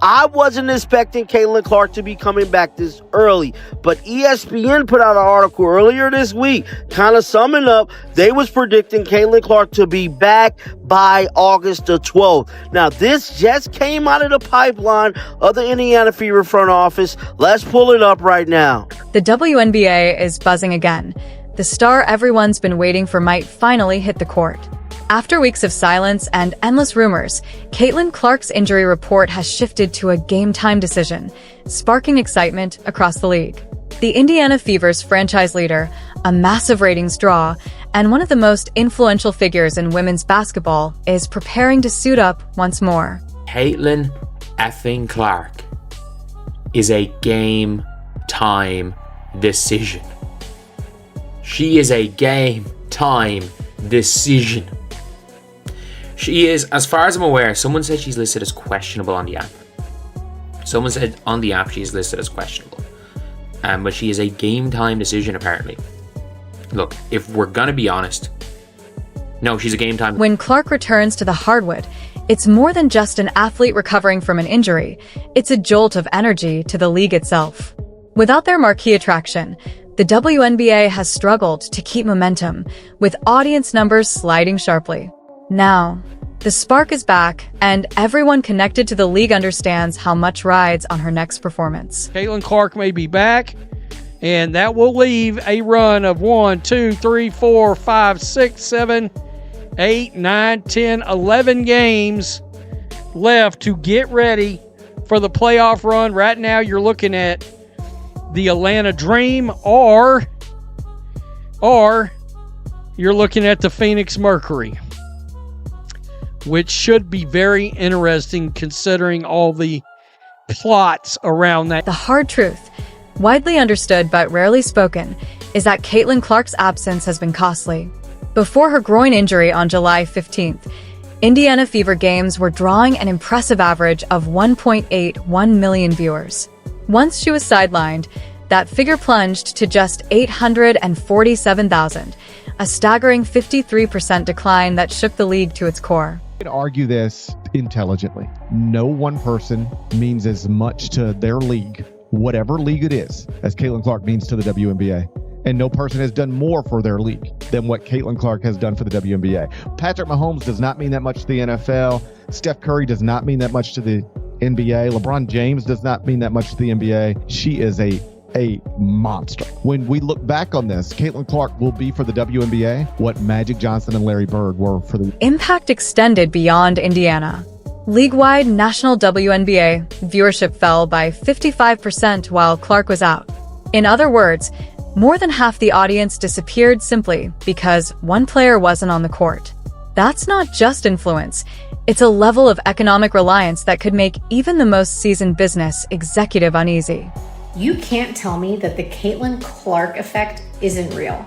I wasn't expecting Caitlin Clark to be coming back this early, but ESPN put out an article earlier this week kind of summing up. They was predicting Caitlin Clark to be back by August the 12th. Now, this just came out of the pipeline of the Indiana Fever front office. Let's pull it up right now. The WNBA is buzzing again. The star everyone's been waiting for might finally hit the court. After weeks of silence and endless rumors, Caitlin Clark's injury report has shifted to a game-time decision, sparking excitement across the league. The Indiana Fever's franchise leader, a massive ratings draw, and one of the most influential figures in women's basketball, is preparing to suit up once more. Caitlin effing Clark is a game-time decision. She is a game-time decision. She is, as far as I'm aware, someone said she's listed as questionable on the app. Someone said on the app she's listed as questionable. But she is a game time decision, apparently. Look, if we're going to be honest, no, she's a game time. When Clark returns to the hardwood, it's more than just an athlete recovering from an injury. It's a jolt of energy to the league itself. Without their marquee attraction, the WNBA has struggled to keep momentum, with audience numbers sliding sharply. Now, the spark is back, and everyone connected to the league understands how much rides on her next performance. Caitlin Clark may be back, and that will leave a run of 1, 2, 3, 4, 5, 6, 7, 8, 9, 10, 11 games left to get ready for the playoff run. Right now, you're looking at the Atlanta Dream, or you're looking at the Phoenix Mercury, which should be very interesting considering all the plots around that. The hard truth, widely understood but rarely spoken, is that Caitlin Clark's absence has been costly. Before her groin injury on July 15th, Indiana Fever games were drawing an impressive average of 1.81 million viewers. Once she was sidelined, that figure plunged to just 847,000, a staggering 53% decline that shook the league to its core. I can argue this intelligently. No one person means as much to their league, whatever league it is, as Caitlin Clark means to the WNBA. And no person has done more for their league than what Caitlin Clark has done for the WNBA. Patrick Mahomes does not mean that much to the NFL. Steph Curry does not mean that much to the NBA. LeBron James does not mean that much to the NBA. She is a monster. When we look back on this, Caitlin Clark will be for the WNBA what Magic Johnson and Larry Bird were for the... Impact extended beyond Indiana. League-wide national WNBA viewership fell by 55% while Clark was out. In other words, more than half the audience disappeared simply because one player wasn't on the court. That's not just influence. It's a level of economic reliance that could make even the most seasoned business executive uneasy. You can't tell me that the Caitlin Clark effect isn't real.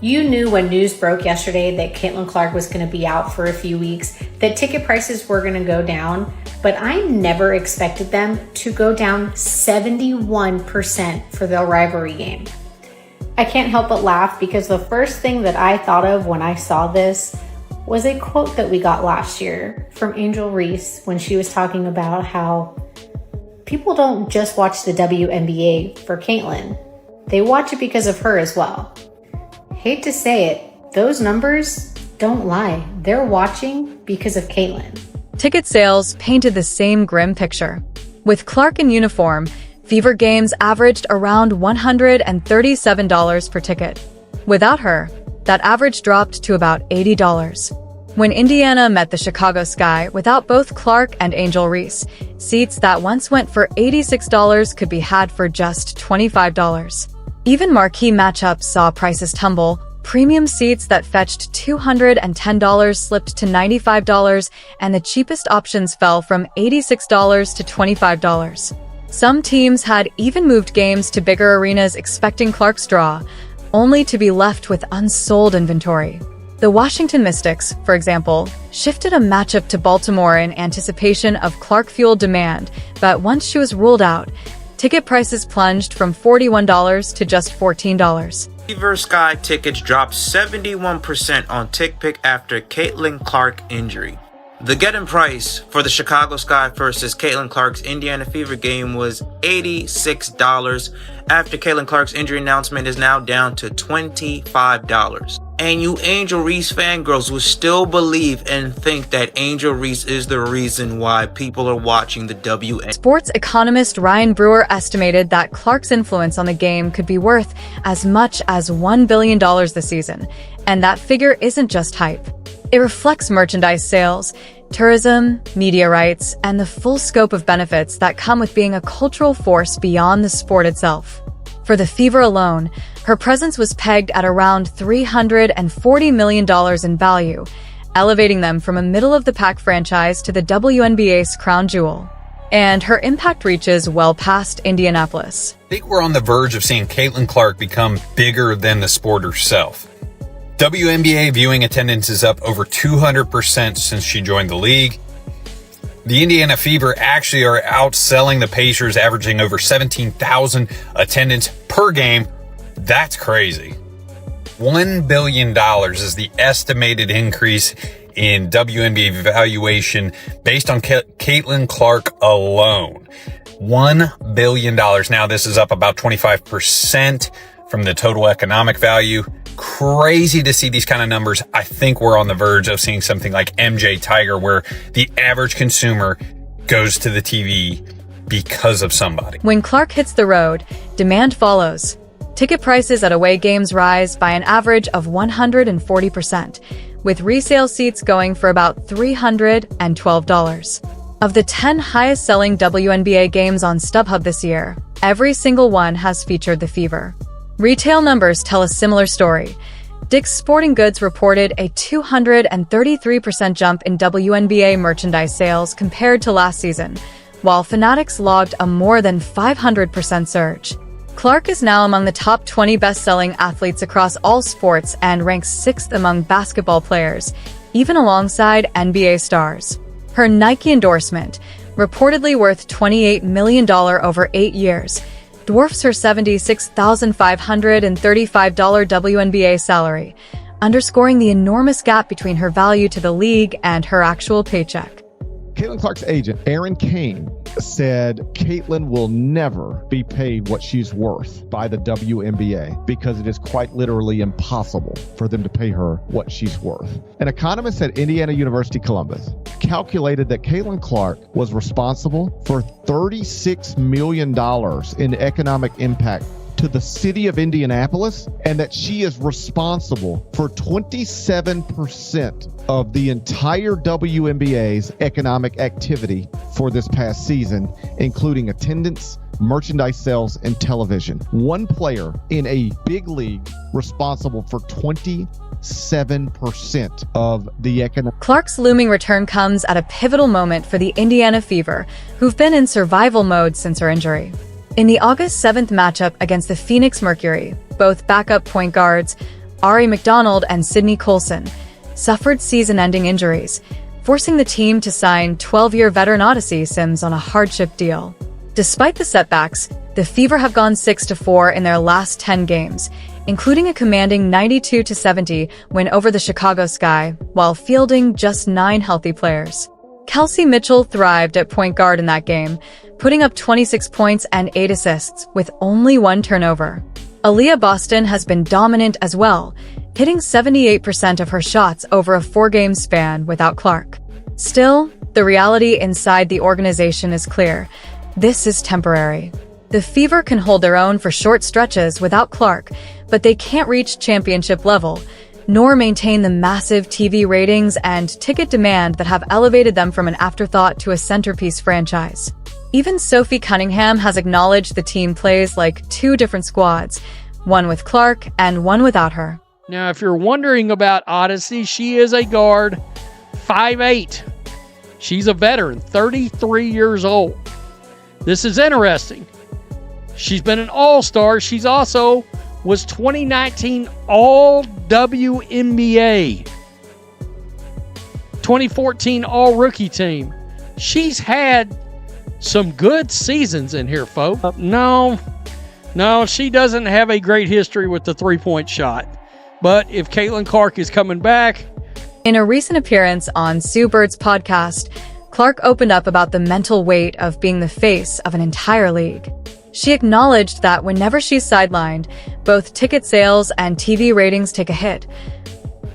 You knew when news broke yesterday that Caitlin Clark was going to be out for a few weeks, that ticket prices were going to go down, but I never expected them to go down 71% for the rivalry game. I can't help but laugh because the first thing that I thought of when I saw this was a quote that we got last year from Angel Reese when she was talking about how people don't just watch the WNBA for Caitlin. They watch it because of her as well. Hate to say it, those numbers don't lie. They're watching because of Caitlin. Ticket sales painted the same grim picture. With Clark in uniform, Fever games averaged around $137 per ticket. Without her, that average dropped to about $80. When Indiana met the Chicago Sky without both Clark and Angel Reese, seats that once went for $86 could be had for just $25. Even marquee matchups saw prices tumble. Premium seats that fetched $210 slipped to $95, and the cheapest options fell from $86 to $25. Some teams had even moved games to bigger arenas expecting Clark's draw, only to be left with unsold inventory. The Washington Mystics, for example, shifted a matchup to Baltimore in anticipation of Clark-fueled demand, but once she was ruled out, ticket prices plunged from $41 to just $14. Fever Sky tickets dropped 71% on TickPick after Caitlin Clark injury. The getting price for the Chicago Sky versus Caitlin Clark's Indiana Fever game was $86. After Caitlin Clark's injury announcement is now down to $25. And you Angel Reese fangirls will still believe and think that Angel Reese is the reason why people are watching the WNBA. Sports economist Ryan Brewer estimated that Clark's influence on the game could be worth as much as $1 billion this season. And that figure isn't just hype. It reflects merchandise sales, tourism, media rights, and the full scope of benefits that come with being a cultural force beyond the sport itself. For the Fever alone, her presence was pegged at around $340 million in value, elevating them from a middle-of-the-pack franchise to the WNBA's crown jewel. And her impact reaches well past Indianapolis. I think we're on the verge of seeing Caitlin Clark become bigger than the sport herself. WNBA viewing attendance is up over 200% since she joined the league. The Indiana Fever actually are outselling the Pacers, averaging over 17,000 attendance per game. That's crazy. $1 billion is the estimated increase in WNBA valuation based on Caitlin Clark alone. $1 billion. Now, this is up about 25% from the total economic value. Crazy to see these kind of numbers. I think we're on the verge of seeing something like MJ Tiger, where the average consumer goes to the TV because of somebody. When Clark hits the road, demand follows. Ticket prices at away games rise by an average of 140%, with resale seats going for about $312. Of the 10 highest-selling WNBA games on StubHub this year, every single one has featured the Fever. Retail numbers tell a similar story. Dick's Sporting Goods reported a 233% jump in WNBA merchandise sales compared to last season, while Fanatics logged a more than 500% surge. Clark is now among the top 20 best-selling athletes across all sports and ranks 6th among basketball players, even alongside NBA stars. Her Nike endorsement, reportedly worth $28 million over 8 years, dwarfs her $76,535 WNBA salary, underscoring the enormous gap between her value to the league and her actual paycheck. Caitlin Clark's agent, Aaron Kane, said Caitlin will never be paid what she's worth by the WNBA because it is quite literally impossible for them to pay her what she's worth. An economist at Indiana University Columbus calculated that Caitlin Clark was responsible for $36 million in economic impact to the city of Indianapolis, and that she is responsible for 27% of the entire WNBA's economic activity for this past season, including attendance, merchandise sales, and television. One player in a big league responsible for 27% of the economic. Clark's looming return comes at a pivotal moment for the Indiana Fever, who've been in survival mode since her injury. In the August 7th matchup against the Phoenix Mercury, both backup point guards, Ari McDonald and Sydney Colson, suffered season-ending injuries, forcing the team to sign 12-year veteran Odyssey Sims on a hardship deal. Despite the setbacks, the Fever have gone 6-4 in their last 10 games, including a commanding 92-70 win over the Chicago Sky, while fielding just 9 healthy players. Kelsey Mitchell thrived at point guard in that game, putting up 26 points and 8 assists with only 1 turnover. Aaliyah Boston has been dominant as well, hitting 78% of her shots over a 4-game span without Clark. Still, the reality inside the organization is clear. This is temporary. The Fever can hold their own for short stretches without Clark, but they can't reach championship level, nor maintain the massive TV ratings and ticket demand that have elevated them from an afterthought to a centerpiece franchise. Even Sophie Cunningham has acknowledged the team plays like 2 different squads, one with Clark and one without her. Now, if you're wondering about Odyssey, she is a guard, 5'8". She's a veteran, 33 years old. This is interesting. She's been an all-star. She's also was 2019 All-WNBA, 2014 All-Rookie Team. She's had some good seasons in here, folks. No, she doesn't have a great history with the three-point shot. But if Caitlin Clark is coming back, In a recent appearance on Sue Bird's podcast, Clark opened up about the mental weight of being the face of an entire league. She acknowledged that whenever she's sidelined, both ticket sales and TV ratings take a hit,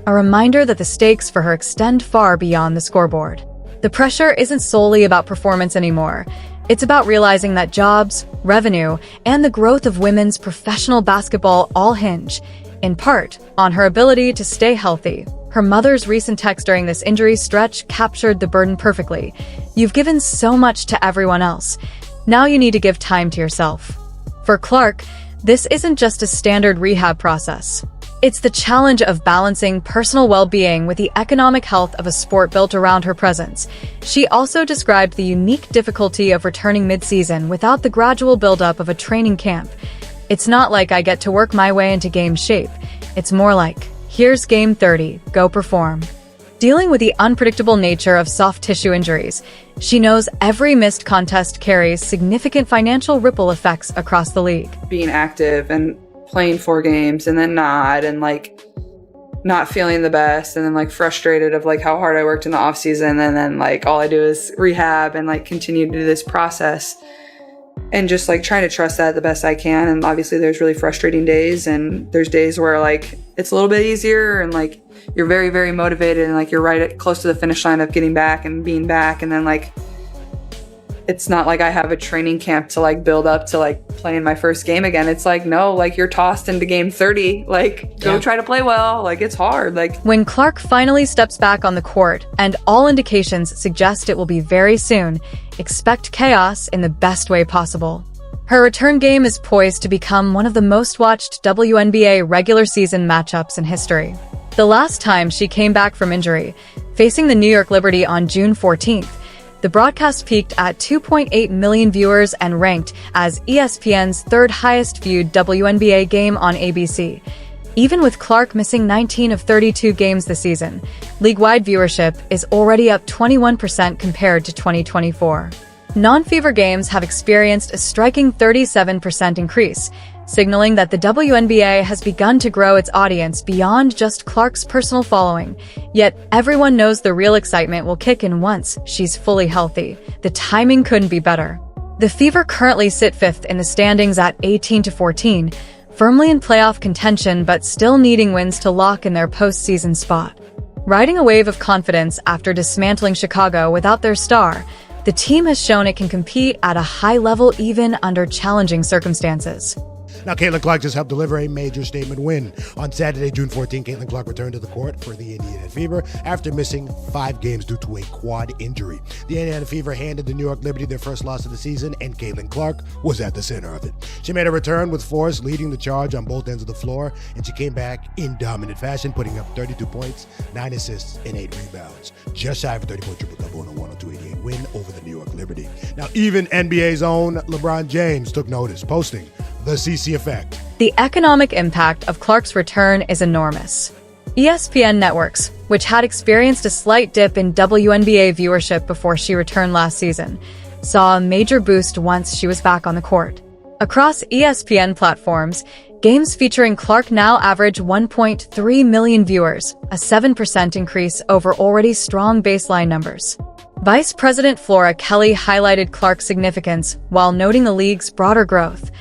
a reminder that the stakes for her extend far beyond the scoreboard. The pressure isn't solely about performance anymore. It's about realizing that jobs, revenue, and the growth of women's professional basketball all hinge, in part, on her ability to stay healthy. Her mother's recent text during this injury stretch captured the burden perfectly. You've given so much to everyone else. Now you need to give time to yourself. For Clark, this isn't just a standard rehab process. It's the challenge of balancing personal well-being with the economic health of a sport built around her presence. She also described the unique difficulty of returning mid-season without the gradual buildup of a training camp. It's not like I get to work my way into game shape. It's more like, here's game 30, go perform. Dealing with the unpredictable nature of soft tissue injuries, she knows every missed contest carries significant financial ripple effects across the league. Being active and playing 4 games and then not, and like not feeling the best, and then like frustrated of like how hard I worked in the off season, and then like all I do is rehab and like continue to do this process, and just like trying to trust that the best I can. And obviously there's really frustrating days, and there's days where like it's a little bit easier and like you're very, very motivated and like you're close to the finish line of getting back and being back. And then like, it's not like I have a training camp to like build up to like playing my first game again. It's like, no, like you're tossed into game 30, like go try to play well. Like it's hard. Like when Clark finally steps back on the court, and all indications suggest it will be very soon, expect chaos in the best way possible. Her return game is poised to become one of the most watched WNBA regular season matchups in history. The last time she came back from injury, facing the New York Liberty on June 14th, the broadcast peaked at 2.8 million viewers and ranked as ESPN's third highest viewed WNBA game on ABC. Even with Clark missing 19 of 32 games this season, league-wide viewership is already up 21% compared to 2024. Non-fever games have experienced a striking 37% increase, signaling that the WNBA has begun to grow its audience beyond just Clark's personal following. Yet, everyone knows the real excitement will kick in once she's fully healthy. The timing couldn't be better. The Fever currently sit 5th in the standings at 18-14, firmly in playoff contention but still needing wins to lock in their postseason spot. Riding a wave of confidence after dismantling Chicago without their star, the team has shown it can compete at a high level even under challenging circumstances. Now, Caitlin Clark just helped deliver a major statement win. On Saturday, June 14, Caitlin Clark returned to the court for the Indiana Fever after missing 5 games due to a quad injury. The Indiana Fever handed the New York Liberty their first loss of the season, and Caitlin Clark was at the center of it. She made a return with force, leading the charge on both ends of the floor, and she came back in dominant fashion, putting up 32 points, 9 assists, and 8 rebounds. Just shy of a 30-point triple-double in a 102-88 win over the New York Liberty. Now, even NBA's own LeBron James took notice, posting the CC effect. The economic impact of Clark's return is enormous. ESPN Networks, which had experienced a slight dip in WNBA viewership before she returned last season, saw a major boost once she was back on the court. Across ESPN platforms, games featuring Clark now average 1.3 million viewers, a 7% increase over already strong baseline numbers. Vice President Flora Kelly highlighted Clark's significance while noting the league's broader growth.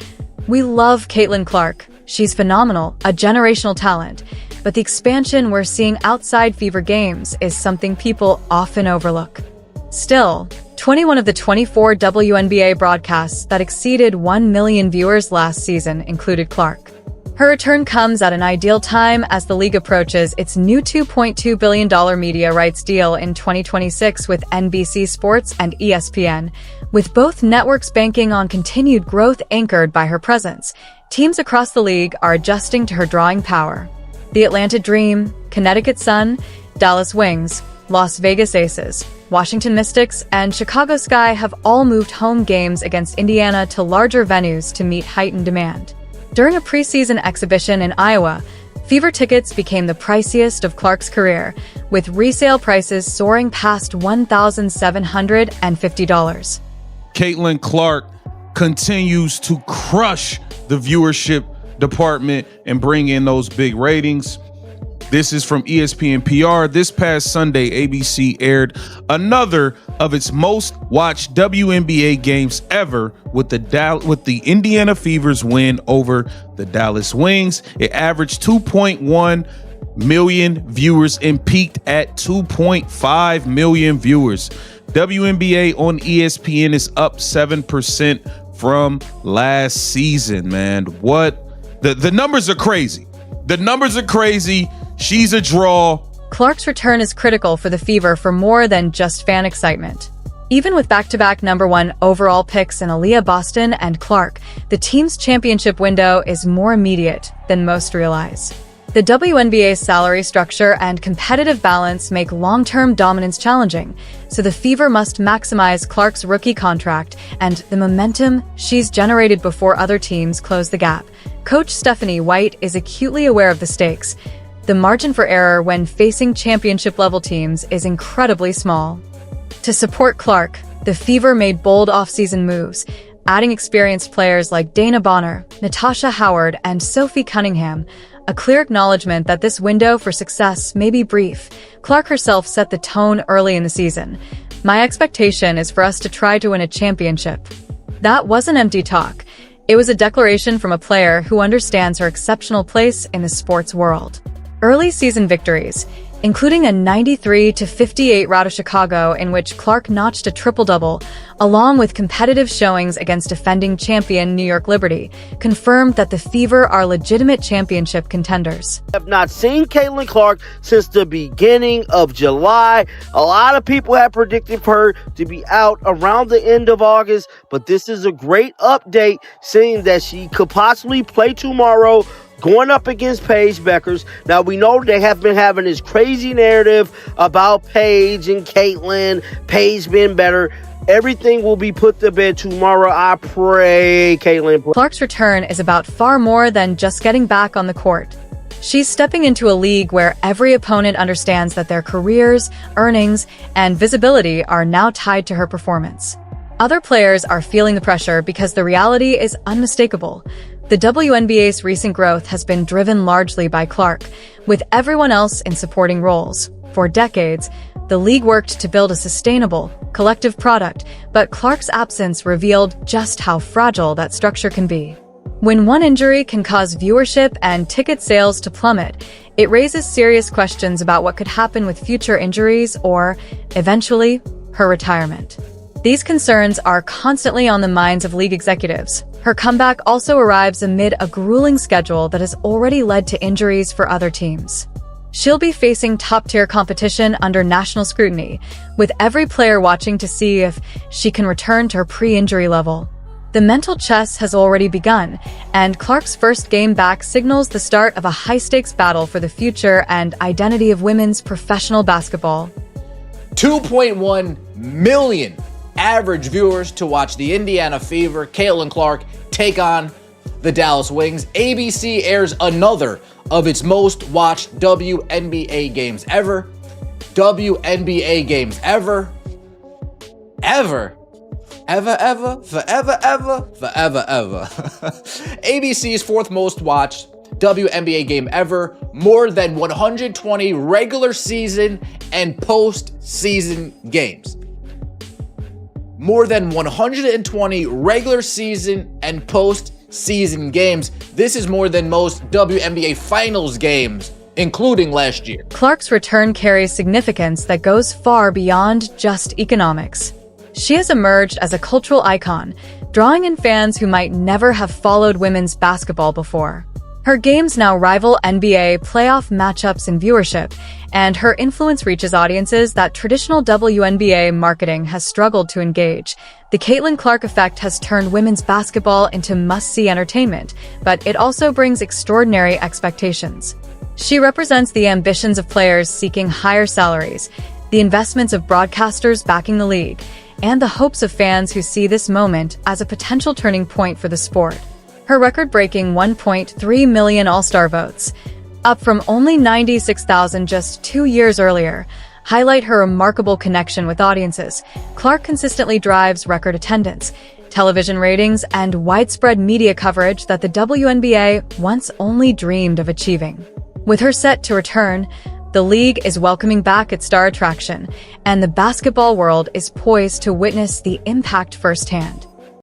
We love Caitlin Clark. She's phenomenal, a generational talent. But the expansion we're seeing outside Fever games is something people often overlook. Still, 21 of the 24 WNBA broadcasts that exceeded 1 million viewers last season included Clark. Her return comes at an ideal time as the league approaches its new $2.2 billion media rights deal in 2026 with NBC Sports and ESPN. With both networks banking on continued growth anchored by her presence, teams across the league are adjusting to her drawing power. The Atlanta Dream, Connecticut Sun, Dallas Wings, Las Vegas Aces, Washington Mystics, and Chicago Sky have all moved home games against Indiana to larger venues to meet heightened demand. During a preseason exhibition in Iowa, Fever tickets became the priciest of Clark's career, with resale prices soaring past $1,750. Caitlin Clark continues to crush the viewership department and bring in those big ratings. This is from ESPN PR. This past Sunday, ABC aired another of its most watched WNBA games ever with the Indiana Fever's win over the Dallas Wings. It averaged 2.1 million viewers and peaked at 2.5 million viewers. WNBA on ESPN is up 7% from last season, man. What? The numbers are crazy. The numbers are crazy. She's a draw. Clark's return is critical for the Fever for more than just fan excitement. Even with back-to-back #1 overall picks in Aaliyah Boston and Clark, the team's championship window is more immediate than most realize. The WNBA's salary structure and competitive balance make long-term dominance challenging, so the Fever must maximize Clark's rookie contract and the momentum she's generated before other teams close the gap. Coach Stephanie White is acutely aware of the stakes. The margin for error when facing championship-level teams is incredibly small. To support Clark, the Fever made bold off-season moves, adding experienced players like Dana Bonner, Natasha Howard, and Sophie Cunningham, a clear acknowledgement that this window for success may be brief. Clark herself set the tone early in the season. "My expectation is for us to try to win a championship." That wasn't empty talk. It was a declaration from a player who understands her exceptional place in the sports world. Early season victories, including a 93-58 rout of Chicago in which Clark notched a triple-double, along with competitive showings against defending champion New York Liberty, confirmed that the Fever are legitimate championship contenders. I have not seen Caitlin Clark since the beginning of July. A lot of people have predicted her to be out around the end of August, but this is a great update, saying that she could possibly play tomorrow, going up against Paige Beckers. Now, we know they have been having this crazy narrative about Paige and Caitlin, Paige being better. Everything will be put to bed tomorrow. I pray Caitlin. Clark's return is about far more than just getting back on the court. She's stepping into a league where every opponent understands that their careers, earnings, and visibility are now tied to her performance. Other players are feeling the pressure because the reality is unmistakable. The WNBA's recent growth has been driven largely by Clark, with everyone else in supporting roles. For decades, the league worked to build a sustainable, collective product, but Clark's absence revealed just how fragile that structure can be. When one injury can cause viewership and ticket sales to plummet, it raises serious questions about what could happen with future injuries or, eventually, her retirement. These concerns are constantly on the minds of league executives. Her comeback also arrives amid a grueling schedule that has already led to injuries for other teams. She'll be facing top-tier competition under national scrutiny, with every player watching to see if she can return to her pre-injury level. The mental chess has already begun, and Clark's first game back signals the start of a high-stakes battle for the future and identity of women's professional basketball. 2.1 million average viewers to watch the Indiana Fever, Caitlin Clark, take on the Dallas Wings. ABC airs another of its most watched WNBA games ever. WNBA games ever. Ever. Ever, ever, forever, ever, forever, ever. ABC's fourth most watched WNBA game ever. More than 120 regular season and postseason games. More than 120 regular season and postseason games. This is more than most WNBA finals games, including last year. Clark's return carries significance that goes far beyond just economics. She has emerged as a cultural icon, drawing in fans who might never have followed women's basketball before. Her games now rival NBA playoff matchups in viewership, and her influence reaches audiences that traditional WNBA marketing has struggled to engage. The Caitlin Clark effect has turned women's basketball into must-see entertainment, but it also brings extraordinary expectations. She represents the ambitions of players seeking higher salaries, the investments of broadcasters backing the league, and the hopes of fans who see this moment as a potential turning point for the sport. Her record-breaking 1.3 million All-Star votes, up from only 96,000 just 2 years earlier, highlight her remarkable connection with audiences. Clark consistently drives record attendance, television ratings, and widespread media coverage that the WNBA once only dreamed of achieving. With her set to return, the league is welcoming back its star attraction, and the basketball world is poised to witness the impact firsthand.